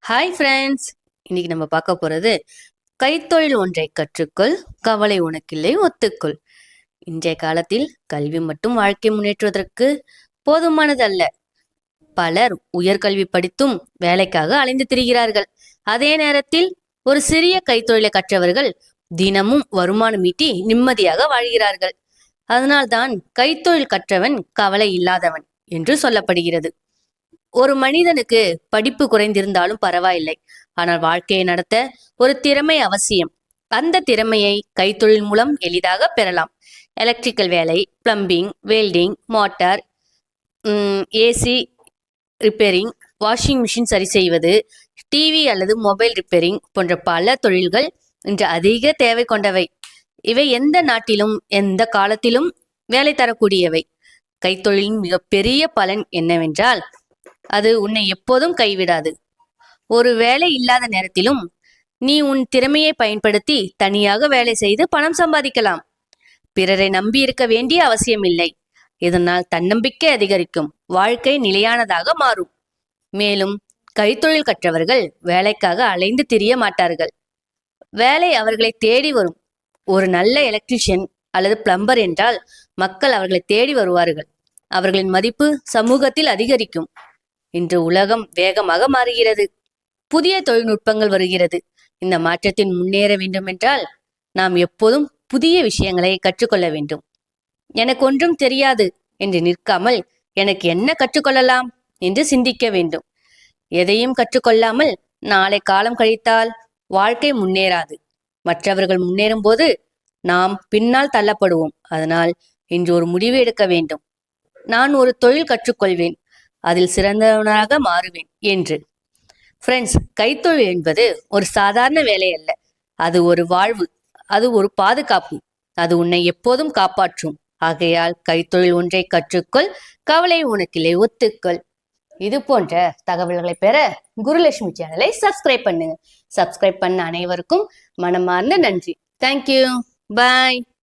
Hi friends, இன்னைக்கு நம்ம பார்க்க போறது கைத்தொழில் ஒன்றை கற்றுக்கொள், கவலை உனக்கில்லை ஒத்துக்கொள். இன்றைய காலத்தில் கல்வி மட்டும் வாழ்க்கை முன்னேற்றுவதற்கு போதுமானதல்ல. பலர் உயர்கல்வி படித்தும் வேலைக்காக அலைந்து திரிகிறார்கள். அதே நேரத்தில் ஒரு சிறிய கைத்தொழிலை கற்றவர்கள் தினமும் வருமானம் ஈட்டி நிம்மதியாக வாழ்கிறார்கள். அதனால்தான் கைத்தொழில் கற்றவன் கவலை இல்லாதவன் என்று சொல்லப்படுகிறது. ஒரு மனிதனுக்கு படிப்பு குறைந்திருந்தாலும் பரவாயில்லை, ஆனால் வாழ்க்கையை நடத்த ஒரு திறமை அவசியம். அந்த திறமையை கைத்தொழில் மூலம் எளிதாக பெறலாம். எலக்ட்ரிக்கல் வேலை, plumbing, welding, motor, AC repairing, washing machine சரி செய்வது, டிவி அல்லது மொபைல் ரிப்பேரிங் போன்ற பல தொழில்கள் இன்று அதிக தேவை கொண்டவை. இவை எந்த நாட்டிலும் எந்த காலத்திலும் வேலை தரக்கூடியவை. கைத்தொழிலின் மிகப்பெரிய பலன் என்னவென்றால், அது உன்னை எப்போதும் கைவிடாது. ஒரு வேலை இல்லாத நேரத்திலும் நீ உன் திறமையை பயன்படுத்தி தனியாக வேலை செய்து பணம் சம்பாதிக்கலாம். பிறரை நம்பி இருக்க வேண்டிய அவசியம் இல்லை. இதனால் தன்னம்பிக்கை அதிகரிக்கும், வாழ்க்கை நிலையானதாக மாறும். மேலும் கைத்தொழில் கற்றவர்கள் வேலைக்காக அலைந்து திரிய மாட்டார்கள். வேலை அவர்களை தேடி வரும். ஒரு நல்ல எலக்ட்ரிஷியன் அல்லது பிளம்பர் என்றால் மக்கள் அவர்களை தேடி வருவார்கள். அவர்களின் மதிப்பு சமூகத்தில் அதிகரிக்கும். இன்று உலகம் வேகமாக மாறுகிறது. புதிய தொழில்நுட்பங்கள் வருகிறது. இந்த மாற்றத்தில் முன்னேற வேண்டும் என்றால் நாம் எப்போதும் புதிய விஷயங்களை கற்றுக்கொள்ள வேண்டும். எனக்கு ஒன்றும் தெரியாது என்று நிற்காமல் எனக்கு என்ன கற்றுக்கொள்ளலாம் என்று சிந்திக்க வேண்டும். எதையும் கற்றுக்கொள்ளாமல் நாளை காலம் கழித்தால் வாழ்க்கை முன்னேறாது. மற்றவர்கள் முன்னேறும் போது நாம் பின்னால் தள்ளப்படுவோம். அதனால் இன்று ஒரு முடிவு எடுக்க வேண்டும். நான் ஒரு தொழில் கற்றுக்கொள்வேன், அதில் சிறந்தவனாக மாறுவேன் என்று. ஃப்ரெண்ட்ஸ், கைத்தொழில் என்பது ஒரு சாதாரண வேலை அல்ல. அது ஒரு வாழ்வு, அது ஒரு பாதுகாப்பு. அது உன்னை எப்போதும் காப்பாற்றும். ஆகையால் கைத்தொழில் ஒன்றை கற்றுக்கொள், கவலை உனக்கில்லை ஒத்துக்கொள். இது போன்ற தகவல்களை பெற குருலட்சுமி சேனலை சப்ஸ்கிரைப் பண்ணுங்க. சப்ஸ்கிரைப் பண்ண அனைவருக்கும் மனமார்ந்த நன்றி. தேங்க்யூ. பாய்.